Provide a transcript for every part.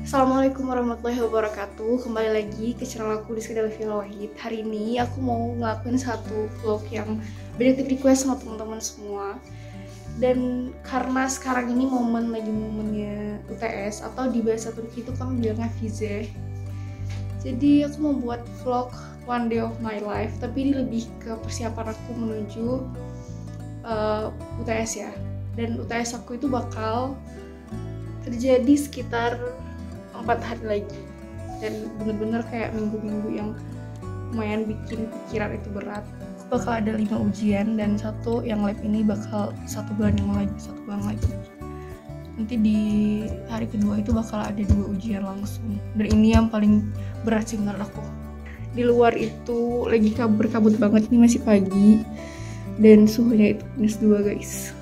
Assalamualaikum warahmatullahi wabarakatuh. Kembali lagi ke channel aku Rizky Delvina Wahid. Hari ini aku mau ngelakuin satu vlog yang banyak di request sama teman-teman semua. Dan karena sekarang ini lagi momennya UTS atau di bahasa Turki itu kami bilangnya vize. Jadi aku mau buat vlog one day of my life, tapi ini lebih ke persiapan aku menuju UTS ya. Dan UTS aku itu bakal terjadi sekitar 4 hari lagi, dan bener-bener kayak minggu-minggu yang lumayan bikin pikiran itu berat. Aku bakal ada 5 ujian dan satu yang lab ini bakal 1 bulan lagi. Nanti di hari kedua itu bakal ada 2 ujian langsung, dan ini yang paling berat sih menurut aku. Di luar itu lagi kabut banget, ini masih pagi dan suhunya itu -2 guys.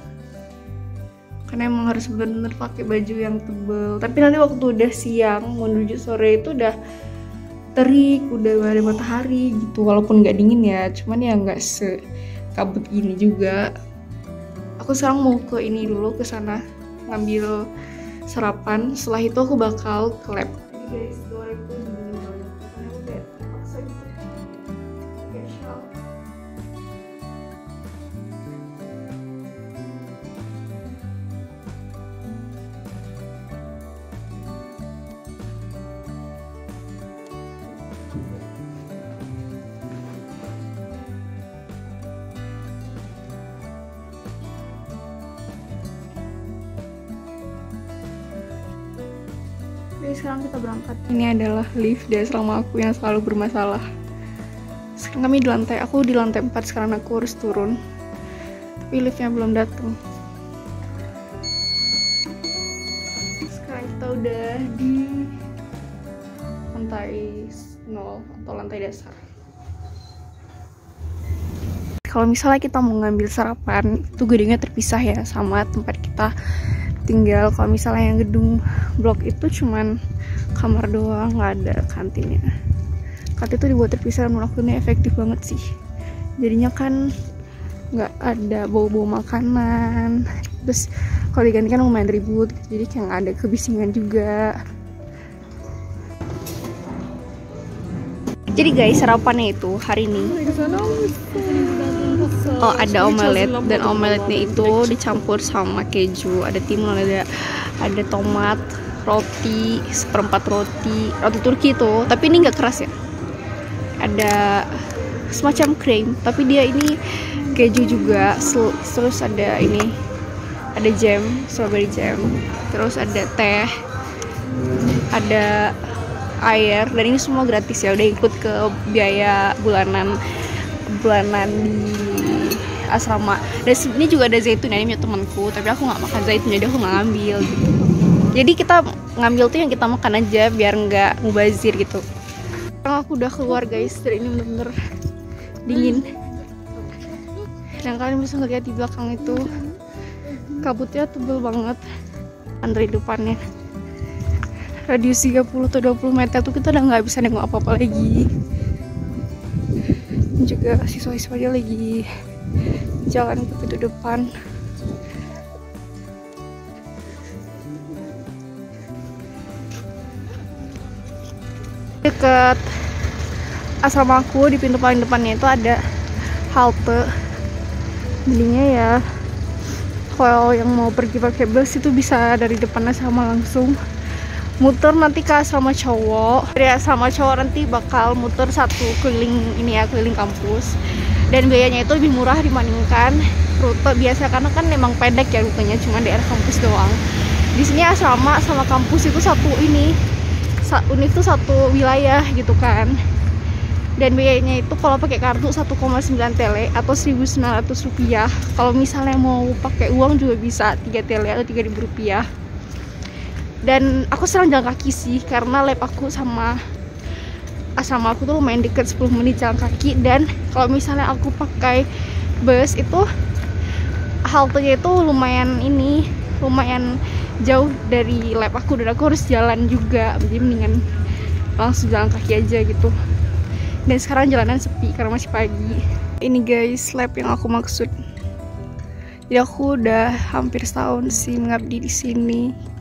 Karena emang harus bener-bener pakai baju yang tebel. Tapi nanti waktu udah siang menuju sore itu udah terik, udah ada matahari gitu. Walaupun nggak dingin ya, cuman ya nggak sekabut gini juga. Aku sekarang mau ke ini dulu, ke sana ngambil sarapan. Setelah itu aku bakal ke lab. Jadi guys, luar itu dingin banget. Karena udah terpaksa gitu. Pakai shawl. Jadi sekarang kita berangkat. Ini adalah lift dari selama aku yang selalu bermasalah. Sekarang kami aku di lantai 4, sekarang aku harus turun. Tapi liftnya belum datang. Sekarang kita udah di lantai 0 atau lantai dasar. Kalau misalnya kita mau ngambil sarapan, itu gedungnya terpisah ya sama tempat kita tinggal. Kalau misalnya yang gedung blok itu cuman kamar doang, nggak ada kantinnya. Kantin itu dibuat terpisah, menurut aku ini efektif banget sih. Jadinya kan nggak ada bau-bau makanan. Terus kalau diganti kan lumayan ribut, jadi kayak nggak ada kebisingan juga. Jadi guys, sarapannya itu hari ini ada omelet, dan omeletnya itu dicampur sama keju, ada timun, ada tomat, roti, seperempat roti Turki itu, tapi ini nggak keras ya. Ada semacam cream, tapi dia ini keju juga. Terus ada ini, ada jam, strawberry jam, terus ada teh, ada air, dan ini semua gratis ya, udah ikut ke biaya bulanan di asrama. Dan ini juga ada zaitun, ini punya temanku, tapi aku nggak makan zaitun, jadi aku nggak ngambil gitu. Jadi kita ngambil tuh yang kita makan aja biar nggak mubazir gitu. Sekarang aku udah keluar guys, dan ini bener-bener dingin. Dan kalian bisa ngeliat di belakang itu kabutnya tebel banget. Dari depannya radius 30 atau 20 meter tuh kita udah nggak bisa nengok apa-apa lagi. Dan juga siswa-siswanya lagi jalan ke pintu depan. Deket asrama aku di pintu paling depannya itu ada halte. Jadinya ya kalau yang mau pergi pakai bus itu bisa dari depan asrama langsung muter nanti ke asrama cowok. Dari asrama cowok nanti bakal muter satu keliling ini ya, keliling kampus, dan biayanya itu lebih murah dibandingkan rute biasa karena kan memang pendek ya rutenya, cuma daerah kampus doang. Di sini asrama sama kampus itu univ itu satu wilayah gitu kan, dan biayanya itu kalau pakai kartu 1,9 TL atau 1.900 rupiah. Kalau misalnya mau pakai uang juga bisa 3 TL atau 3.000 rupiah. Dan aku sering jalan kaki sih, karena lab aku sama asrama aku tuh lumayan deket, 10 menit jalan kaki. Dan kalau misalnya aku pakai bus itu haltenya itu lumayan jauh dari lab aku, dan aku harus jalan juga, jadi mendingan langsung jalan kaki aja gitu. Dan sekarang jalanan sepi karena masih pagi. Ini guys lab yang aku maksud. Jadi aku udah hampir setahun sih mengabdi di sini.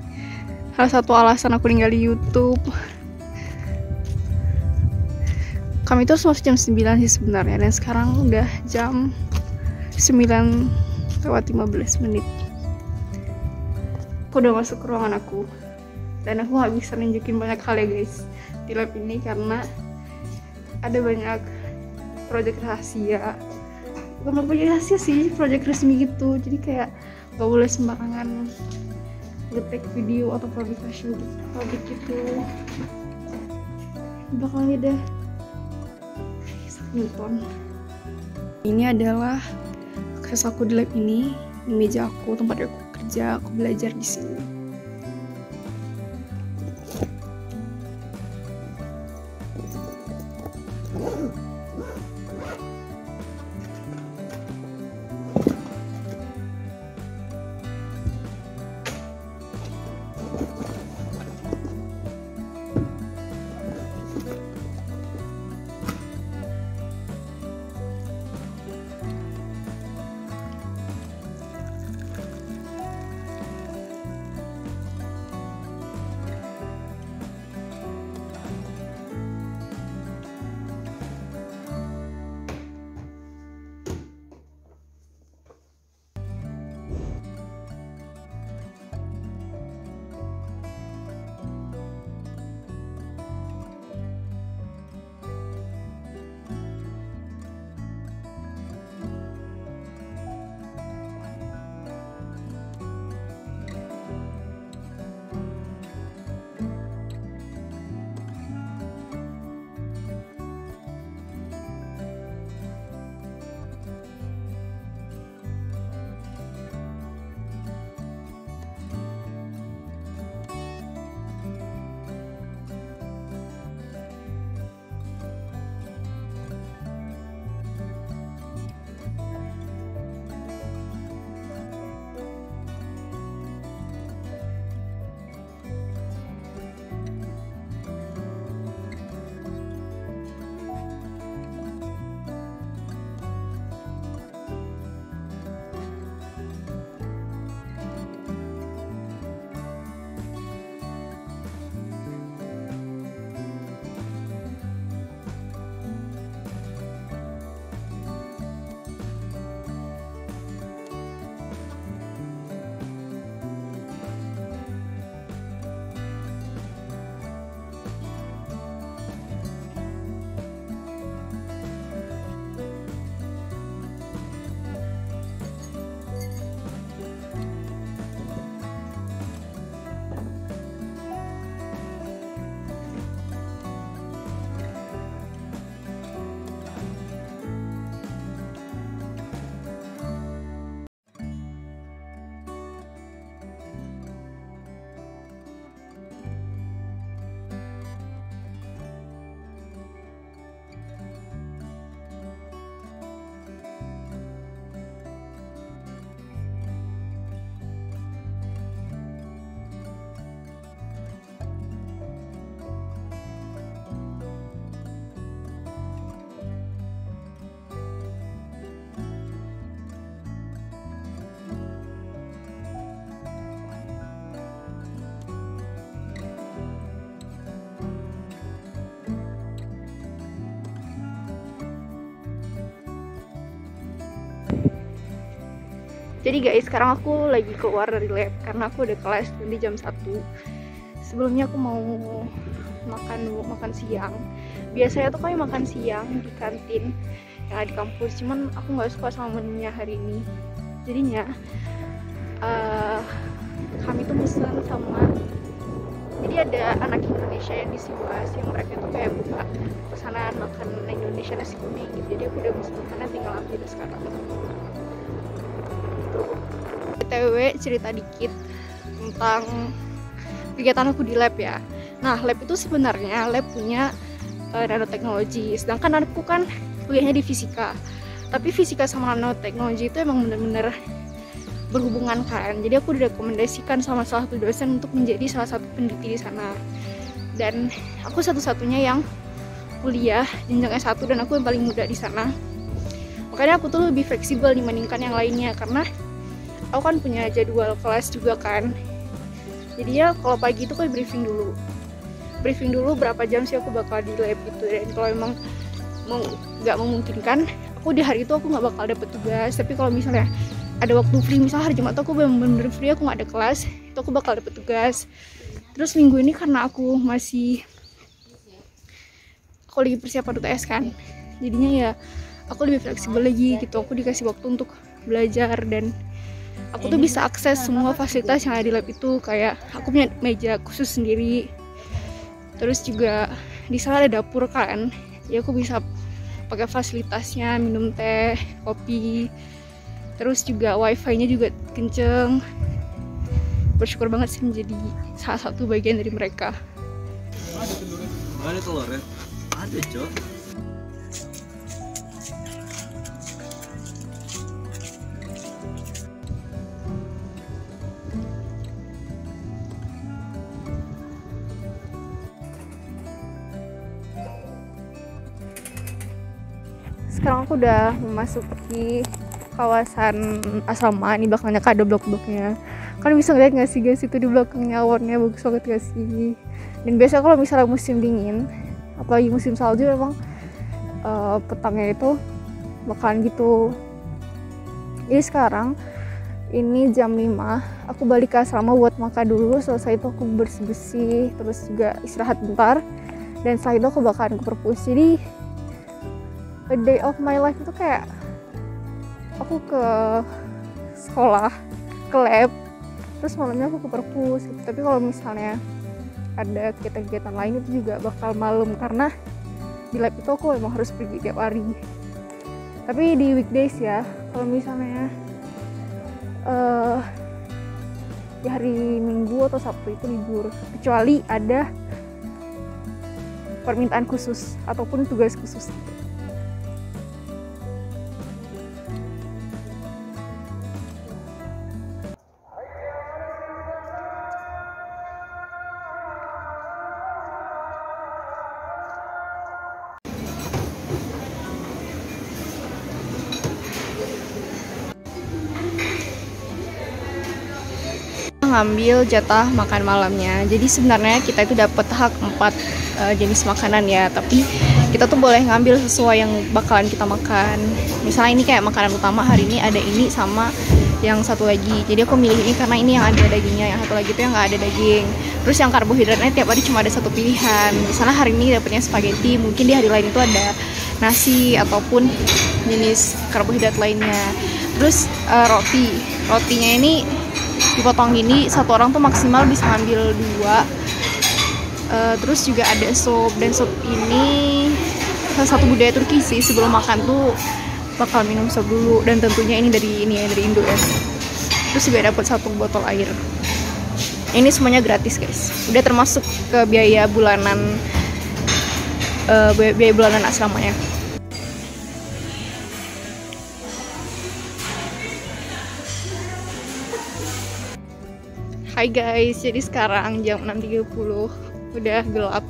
salah satu alasan aku tinggal di YouTube. Kami itu harus masuk jam 9 sih sebenarnya, dan sekarang udah jam 9:15. Aku udah masuk ke ruangan aku, dan aku nggak bisa nunjukin banyak hal ya guys di lab ini karena ada banyak proyek rahasia. Bukan proyek rahasia sih, proyek resmi gitu, jadi kayak nggak boleh sembarangan nge-take video atau publikasi gitu. Belakangnya deh Newton. Ini adalah akses aku di lab ini meja aku, tempat aku kerja, aku belajar di sini. Jadi guys, sekarang aku lagi keluar dari lab karena aku udah kelas nanti jam 1. Sebelumnya aku mau makan siang. Biasanya tuh kami makan siang di kantin yang ada di kampus, cuman aku nggak suka sama menunya hari ini. Jadinya kami tuh pesan sama, jadi ada anak Indonesia yang di Siwas yang mereka tuh kayak buka pesanan makan Indonesia nasi kuning gitu. Jadi aku udah pesan makanan, tinggal ambil sekarang. BTW cerita dikit tentang kegiatan aku di lab ya. Nah, lab itu sebenarnya lab punya nanoteknologi, sedangkan aku kan kuliahnya di fisika. Tapi fisika sama nanoteknologi itu emang bener-bener berhubungan kan. Jadi aku direkomendasikan sama salah satu dosen untuk menjadi salah satu peneliti di sana. Dan aku satu-satunya yang kuliah jenjang S1 dan aku yang paling muda di sana. Makanya aku tuh lebih fleksibel dibandingkan yang lainnya karena aku kan punya jadwal kelas juga kan. Jadinya kalau pagi itu kan briefing dulu berapa jam sih aku bakal di lab itu, dan kalau emang nggak memungkinkan aku di hari itu aku nggak bakal dapet tugas. Tapi kalau misalnya ada waktu free, misal hari Jumat aku bener-bener free, aku nggak ada kelas, itu aku bakal dapet tugas. Terus minggu ini karena aku lagi persiapan UTS kan, jadinya ya aku lebih fleksibel lagi gitu. Aku dikasih waktu untuk belajar, dan aku tuh bisa akses semua fasilitas yang ada di lab itu. Kayak aku punya meja khusus sendiri, terus juga di sana ada dapur kan, ya aku bisa pakai fasilitasnya, minum teh, kopi, terus juga wifi-nya juga kenceng. Bersyukur banget sih menjadi salah satu bagian dari mereka. Ada telurnya? Ada, Cok. Sekarang aku udah memasuki kawasan asrama. Ini belakangnya kan ada blok-bloknya. Kalian bisa ngeliat gak sih guys, itu di belakangnya awannya bagus banget gak sih. Dan biasanya kalau misalnya musim dingin, apalagi musim salju, memang petangnya itu bakalan gitu. Jadi sekarang ini jam 5, aku balik ke asrama buat makan dulu. Selesai itu aku bersih-bersih, terus juga istirahat bentar, dan setelah itu aku bakalan ke perpus. Jadi a day of my life itu kayak aku ke sekolah, ke lab, terus malamnya aku ke perpus gitu. Tapi kalau misalnya ada kegiatan-kegiatan lain itu juga bakal malam, karena di lab itu aku memang harus pergi tiap hari. Tapi di weekdays ya, kalau misalnya di hari Minggu atau Sabtu itu libur, kecuali ada permintaan khusus ataupun tugas khusus. Ngambil jatah makan malamnya. Jadi sebenarnya kita itu dapat hak 4 jenis makanan ya, tapi kita tuh boleh ngambil sesuai yang bakalan kita makan. Misalnya ini kayak makanan utama hari ini ada ini sama yang satu lagi. Jadi aku milih ini karena ini yang ada dagingnya, yang satu lagi itu yang nggak ada daging. Terus yang karbohidratnya tiap hari cuma ada satu pilihan. Misalnya hari ini dapatnya spaghetti, mungkin di hari lain itu ada nasi ataupun jenis karbohidrat lainnya. Terus rotinya ini dipotong gini, satu orang tuh maksimal bisa ngambil 2. Terus juga ada sup, dan sup ini salah satu budaya Turki sih, sebelum makan tuh bakal minum sup dulu, dan tentunya ini dari Indo ya. Terus juga dapat 1 botol air. Ini semuanya gratis guys, udah termasuk ke biaya bulanan asramanya. Hai guys, jadi sekarang jam 6.30, udah gelap,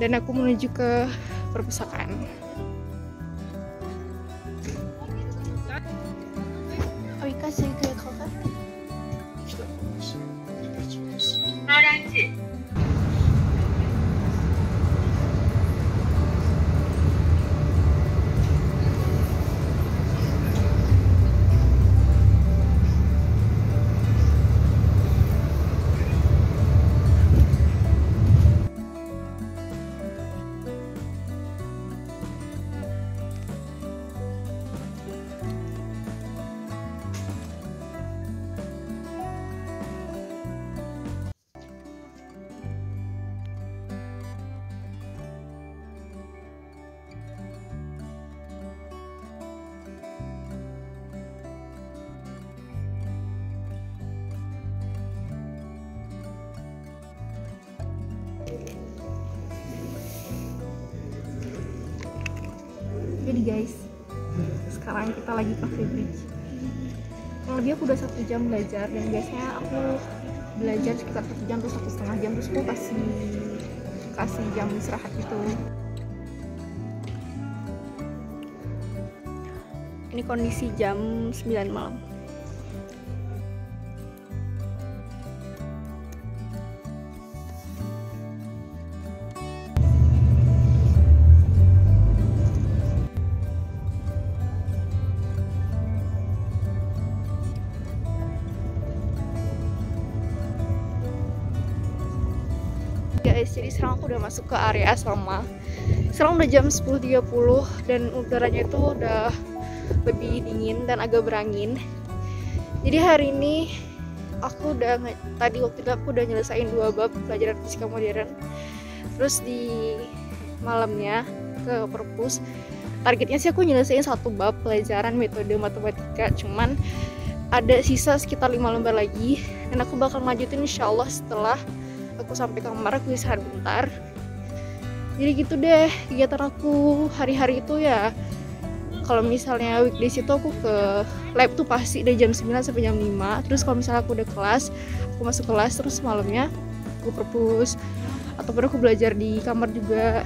dan aku menuju ke perpustakaan. Awika sih kayak kakak. Jadi guys, sekarang kita lagi cafe bridge. Kurang lebih aku udah 1 jam belajar, dan biasanya aku belajar sekitar 1 jam atau 1,5 jam, terus aku kasih jam istirahat gitu. Ini kondisi jam 9 malam. Guys, jadi sekarang aku udah masuk ke area asrama. Sekarang udah jam 10.30 dan udaranya itu udah lebih dingin dan agak berangin. Jadi hari ini aku udah tadi waktu itu aku udah nyelesain 2 bab pelajaran fisika modern. Terus di malamnya ke perpus, targetnya sih aku nyelesain 1 bab pelajaran metode matematika, cuman ada sisa sekitar 5 lembar lagi dan aku bakal lanjutin insyaallah setelah aku sampai kamar. Aku istirahat bentar. Jadi gitu deh kegiatan aku hari-hari itu ya. Kalau misalnya weekdays itu aku ke lab tuh pasti dari jam 9 sampai jam 5. Terus kalau misalnya aku udah kelas, aku masuk kelas, terus malamnya aku perpus ataupun aku belajar di kamar juga.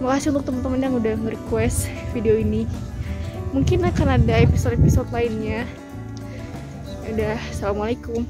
Makasih untuk teman-teman yang udah nge-request video ini. Mungkin akan ada episode-episode lainnya. Udah, assalamualaikum.